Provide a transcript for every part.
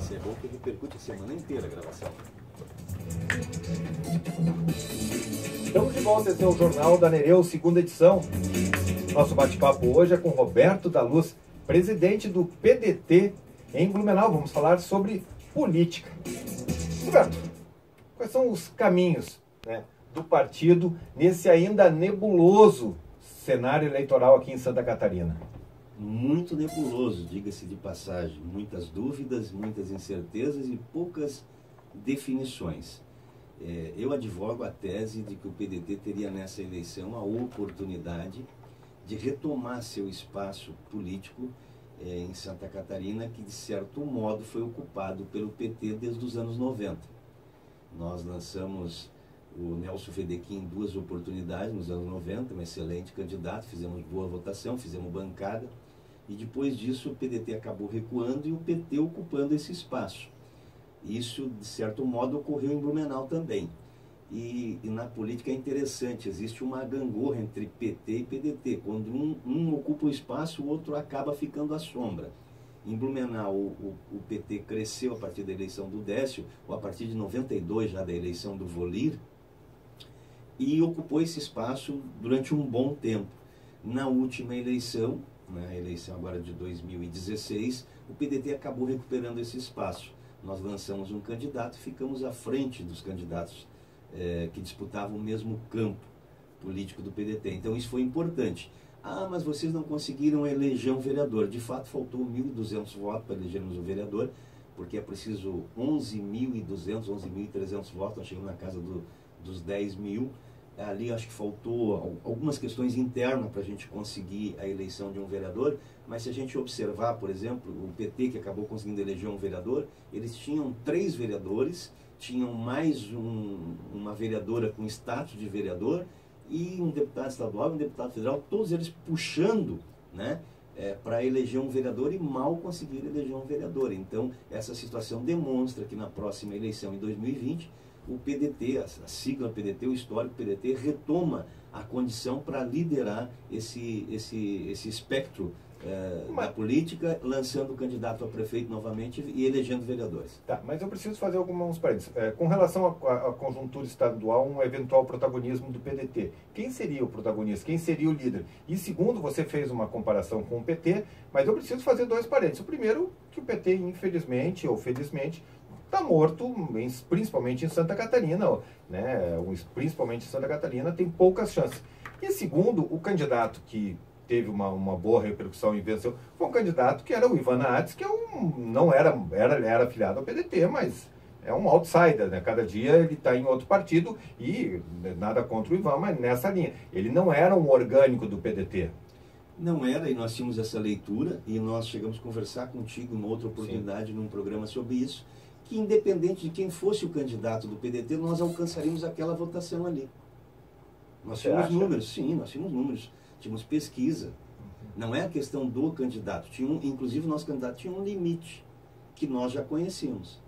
Isso é bom que repercute a semana inteira a gravação. Estamos de volta, esse é o Jornal da Nereu, segunda edição. Nosso bate-papo hoje é com Roberto da Luz, presidente do PDT em Blumenau. Vamos falar sobre política. Roberto, quais são os caminhos, né, do partido nesse ainda nebuloso cenário eleitoral aqui em Santa Catarina? Muito nebuloso, diga-se de passagem. Muitas dúvidas, muitas incertezas e poucas definições. Eu advogo a tese de que o PDT teria nessa eleição a oportunidade de retomar seu espaço político em Santa Catarina, que de certo modo foi ocupado pelo PT desde os anos 90. Nós lançamos o Nelson Fedequim em 2 oportunidades nos anos 90, um excelente candidato, fizemos boa votação, fizemos bancada, e depois disso o PDT acabou recuando e o PT ocupando esse espaço. Isso, de certo modo, ocorreu em Blumenau também. E na política é interessante, existe uma gangorra entre PT e PDT. Quando um ocupa o espaço, o outro acaba ficando à sombra. Em Blumenau, o PT cresceu a partir da eleição do Décio, ou a partir de 92, já da eleição do Volir, e ocupou esse espaço durante um bom tempo. Na última eleição, na eleição agora de 2016, o PDT acabou recuperando esse espaço. Nós lançamos um candidato e ficamos à frente dos candidatos que disputavam o mesmo campo político do PDT. Então isso foi importante. Ah, mas vocês não conseguiram eleger um vereador. De fato, faltou 1.200 votos para elegermos um vereador, porque é preciso 11.200, 11.300 votos. Nós chegamos na casa dos 10 mil. Ali acho que faltou algumas questões internas para a gente conseguir a eleição de um vereador, mas se a gente observar, por exemplo, o PT que acabou conseguindo eleger um vereador, eles tinham 3 vereadores, tinham mais uma vereadora com status de vereador e um deputado estadual e um deputado federal, todos eles puxando, né, para eleger um vereador e mal conseguiram eleger um vereador. Então essa situação demonstra que na próxima eleição em 2020, o PDT, a sigla PDT, o histórico PDT, retoma a condição para liderar esse espectro da política, lançando o candidato a prefeito novamente e elegendo vereadores. Tá, mas eu preciso fazer alguns parênteses. Com relação à conjuntura estadual, um eventual protagonismo do PDT. Quem seria o protagonista? Quem seria o líder? E segundo, você fez uma comparação com o PT, mas eu preciso fazer 2 parênteses. O primeiro, que o PT, infelizmente ou felizmente, está morto, principalmente em Santa Catarina, né? Principalmente em Santa Catarina, tem poucas chances. E segundo, o candidato que teve uma boa repercussão e venceu, foi um candidato que era o Ivan Nats, que era afiliado ao PDT, mas é um outsider, né? Cada dia ele está em outro partido e nada contra o Ivan, mas nessa linha. Ele não era um orgânico do PDT. Não era, e nós tínhamos essa leitura, e nós chegamos a conversar contigo em uma outra oportunidade, num programa sobre isso, que independente de quem fosse o candidato do PDT, nós alcançaríamos aquela votação ali. Nós tínhamos números, sim, nós tínhamos números, tínhamos pesquisa. Não é a questão do candidato, inclusive o nosso candidato tinha um limite, que nós já conhecíamos.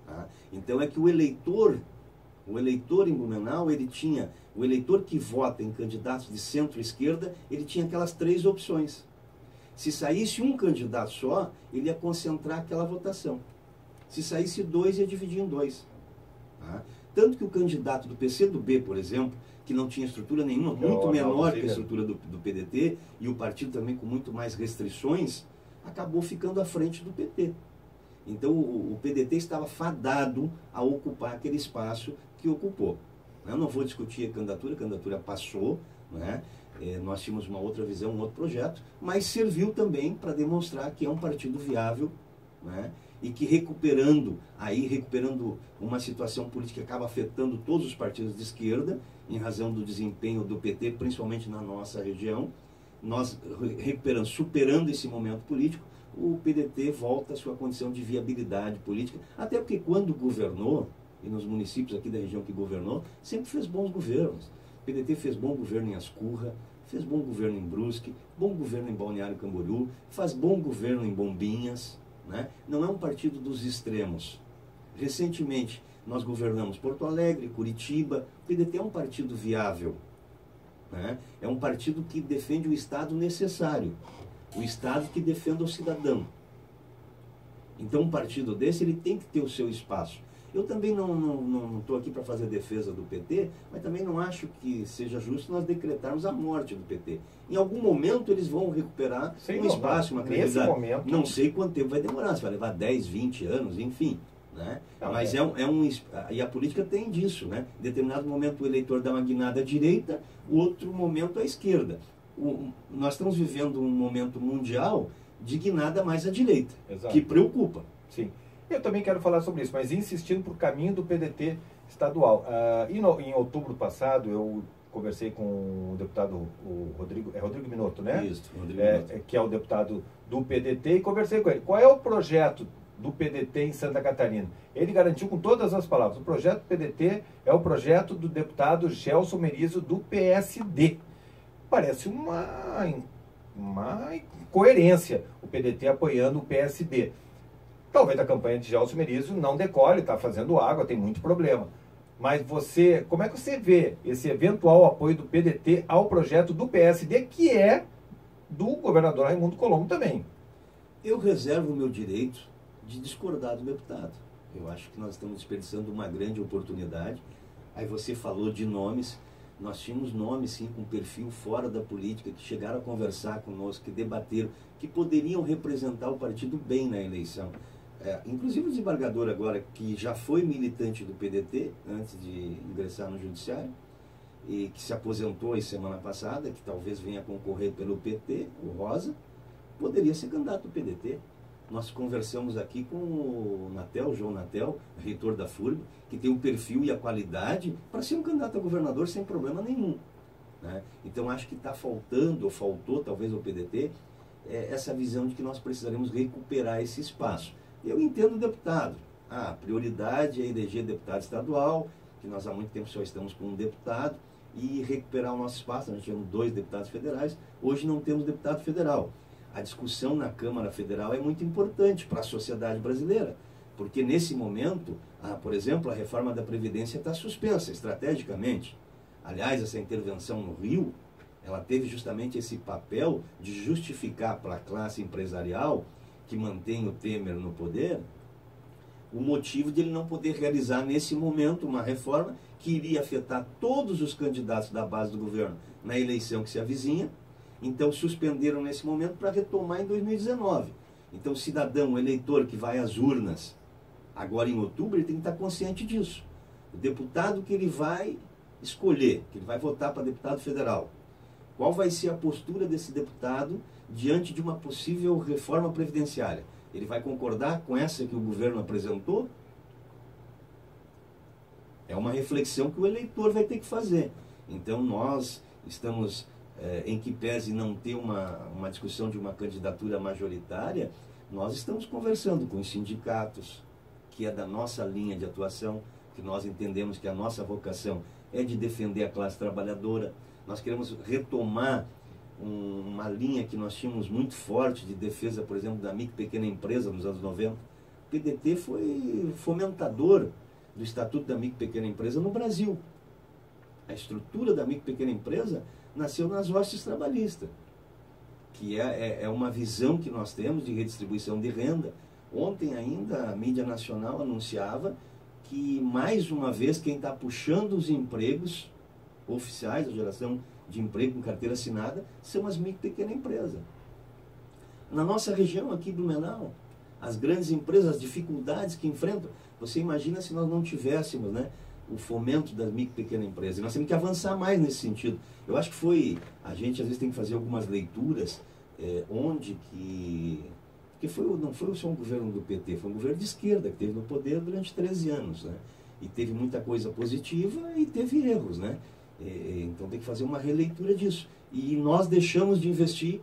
Tá? Então é que o eleitor em Blumenau, o eleitor que vota em candidatos de centro-esquerda, ele tinha aquelas 3 opções. Se saísse um candidato só, ele ia concentrar aquela votação. Se saísse 2, ia dividir em 2. Tá? Tanto que o candidato do PCdoB, por exemplo, que não tinha estrutura nenhuma, muito menor que a estrutura do PDT, e o partido também com muito mais restrições, acabou ficando à frente do PT. Então o PDT estava fadado a ocupar aquele espaço que ocupou. Eu não vou discutir a candidatura passou, né? Nós tínhamos uma outra visão, um outro projeto, mas serviu também para demonstrar que é um partido viável, né? E que recuperando uma situação política que acaba afetando todos os partidos de esquerda, em razão do desempenho do PT, principalmente na nossa região, nós superando esse momento político, o PDT volta à sua condição de viabilidade política, até porque quando governou, e nos municípios aqui da região que governou, sempre fez bons governos. O PDT fez bom governo em Ascurra, fez bom governo em Brusque, bom governo em Balneário Camboriú, faz bom governo em Bombinhas, né? Não é um partido dos extremos. Recentemente nós governamos Porto Alegre, Curitiba. O PDT é um partido viável, né? É um partido que defende o Estado necessário, o Estado que defenda o cidadão. Então um partido desse ele tem que ter o seu espaço. Eu também não estou aqui para fazer defesa do PT, mas também não acho que seja justo nós decretarmos a morte do PT. Em algum momento eles vão recuperar um espaço, uma credibilidade. Momento... Não sei quanto tempo vai demorar, se vai levar 10, 20 anos, enfim. Né? Mas e a política tem disso, né? Em determinado momento o eleitor dá uma guinada à direita, outro momento à esquerda. Nós estamos vivendo um momento mundial de guinada mais à direita, Exato. Que preocupa. Sim. Eu também quero falar sobre isso, mas insistindo por caminho do PDT estadual. Em outubro passado, eu conversei com o deputado Rodrigo Minotto, né? Isso, Rodrigo Minotto. Que é o deputado do PDT, e conversei com ele. Qual é o projeto do PDT em Santa Catarina? Ele garantiu com todas as palavras: o projeto do PDT é o projeto do deputado Gelson Merizo, do PSD. Parece uma incoerência o PDT apoiando o PSD. Talvez a campanha de Gelson Merizo não decole, está fazendo água, tem muito problema. Mas como é que você vê esse eventual apoio do PDT ao projeto do PSD, que é do governador Raimundo Colombo também? Eu reservo o meu direito de discordar do deputado. Eu acho que nós estamos desperdiçando uma grande oportunidade. Aí você falou de nomes. Nós tínhamos nomes, sim, com perfil fora da política, que chegaram a conversar conosco, que debateram, que poderiam representar o partido bem na eleição. Inclusive o desembargador agora, que já foi militante do PDT, antes de ingressar no judiciário, e que se aposentou aí semana passada, que talvez venha concorrer pelo PT, o Rosa, poderia ser candidato do PDT. Nós conversamos aqui com o Natel, João Natel, reitor da FURB, que tem o perfil e a qualidade para ser um candidato a governador sem problema nenhum. Né? Então acho que está faltando, ou faltou talvez ao PDT, essa visão de que nós precisaremos recuperar esse espaço. Eu entendo o deputado. A prioridade é eleger deputado estadual, que nós há muito tempo só estamos com um deputado, e recuperar o nosso espaço. Nós tínhamos 2 deputados federais, hoje não temos deputado federal. A discussão na Câmara Federal é muito importante para a sociedade brasileira, porque nesse momento, por exemplo, a reforma da Previdência está suspensa estrategicamente. Aliás, essa intervenção no Rio, ela teve justamente esse papel de justificar para a classe empresarial que mantém o Temer no poder, o motivo de ele não poder realizar nesse momento uma reforma que iria afetar todos os candidatos da base do governo na eleição que se avizinha. Então suspenderam nesse momento para retomar em 2019. Então o cidadão, o eleitor que vai às urnas agora em outubro, ele tem que estar consciente disso. O deputado que ele vai escolher, que ele vai votar para deputado federal, qual vai ser a postura desse deputado diante de uma possível reforma previdenciária? Ele vai concordar com essa que o governo apresentou? É uma reflexão que o eleitor vai ter que fazer. Então nós estamos, em que pese não ter uma discussão de uma candidatura majoritária, nós estamos conversando com os sindicatos, que é da nossa linha de atuação, que nós entendemos que a nossa vocação é de defender a classe trabalhadora. Nós queremos retomar uma linha que nós tínhamos muito forte de defesa, por exemplo, da micro e pequena empresa nos anos 90. O PDT foi fomentador do Estatuto da Micro e Pequena Empresa no Brasil. A estrutura da micro e pequena empresa nasceu nas hostes trabalhistas, que é uma visão que nós temos de redistribuição de renda. Ontem ainda a mídia nacional anunciava que, mais uma vez, quem está puxando os empregos oficiais, a geração de emprego com carteira assinada, são as micro e pequena empresas. Na nossa região aqui, Blumenau, as grandes empresas, as dificuldades que enfrentam, você imagina se nós não tivéssemos, né, o fomento das micro e pequena empresa. Nós temos que avançar mais nesse sentido. Eu acho que a gente às vezes tem que fazer algumas leituras onde que não foi só um governo do PT, foi um governo de esquerda que teve no poder durante 13 anos, né? E teve muita coisa positiva e teve erros, né? Então tem que fazer uma releitura disso. E nós deixamos de investir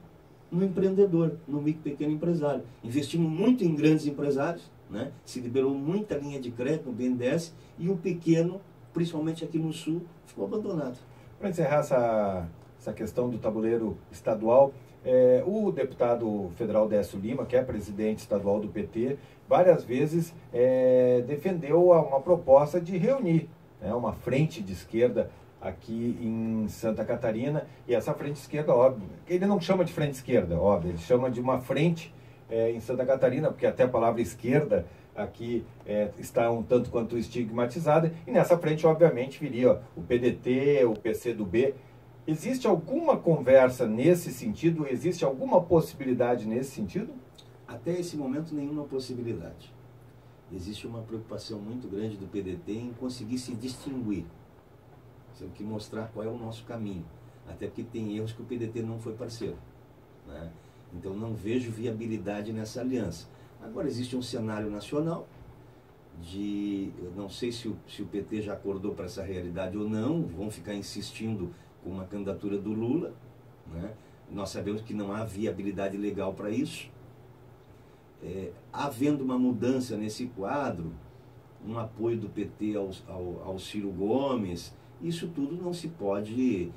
no empreendedor, no micro e pequeno empresário. Investimos muito em grandes empresários, né? Se liberou muita linha de crédito no BNDES, e o pequeno, principalmente aqui no Sul, ficou abandonado. Para encerrar essa questão do tabuleiro estadual, o deputado federal Décio Lima, que é presidente estadual do PT, várias vezes defendeu uma proposta de reunir, né, uma frente de esquerda aqui em Santa Catarina. E essa frente de esquerda, óbvio, ele não chama de frente esquerda, óbvio, ele chama de uma frente em Santa Catarina, porque até a palavra esquerda aqui está um tanto quanto estigmatizada, e nessa frente, obviamente, viria o PDT, o PCdoB. Existe alguma conversa nesse sentido? Existe alguma possibilidade nesse sentido? Até esse momento, nenhuma possibilidade. Existe uma preocupação muito grande do PDT em conseguir se distinguir. Temos que mostrar qual é o nosso caminho. Até porque tem erros que o PDT não foi parceiro, né? Então não vejo viabilidade nessa aliança. Agora existe um cenário nacional eu não sei se o PT já acordou para essa realidade ou não, vão ficar insistindo com uma candidatura do Lula, né? Nós sabemos que não há viabilidade legal para isso. Havendo uma mudança nesse quadro, um apoio do PT ao Ciro Gomes, isso tudo não se pode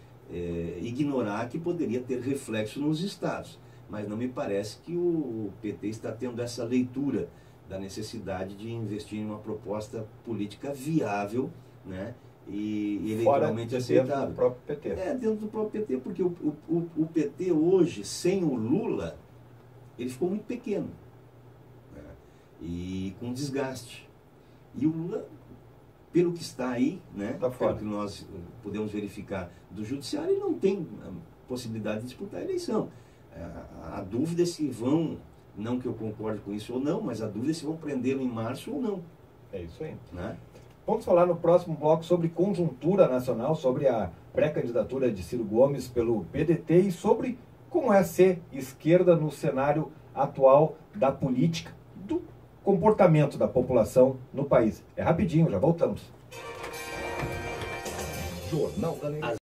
ignorar que poderia ter reflexo nos estados. Mas não me parece que o PT está tendo essa leitura da necessidade de investir em uma proposta política viável, né, e eleitoralmente aceitável. Dentro do próprio PT. Dentro do próprio PT, porque o PT hoje, sem o Lula, ele ficou muito pequeno, né, e com desgaste. E o Lula, pelo que está aí, né, pelo que nós podemos verificar do judiciário, ele não tem possibilidade de disputar a eleição. A dúvida é se vão, não que eu concorde com isso ou não, mas a dúvida é se vão prendê-lo em março ou não. É isso aí. Né? Vamos falar no próximo bloco sobre conjuntura nacional, sobre a pré-candidatura de Ciro Gomes pelo PDT e sobre como é ser esquerda no cenário atual da política, do comportamento da população no país. É rapidinho, já voltamos. Jornal da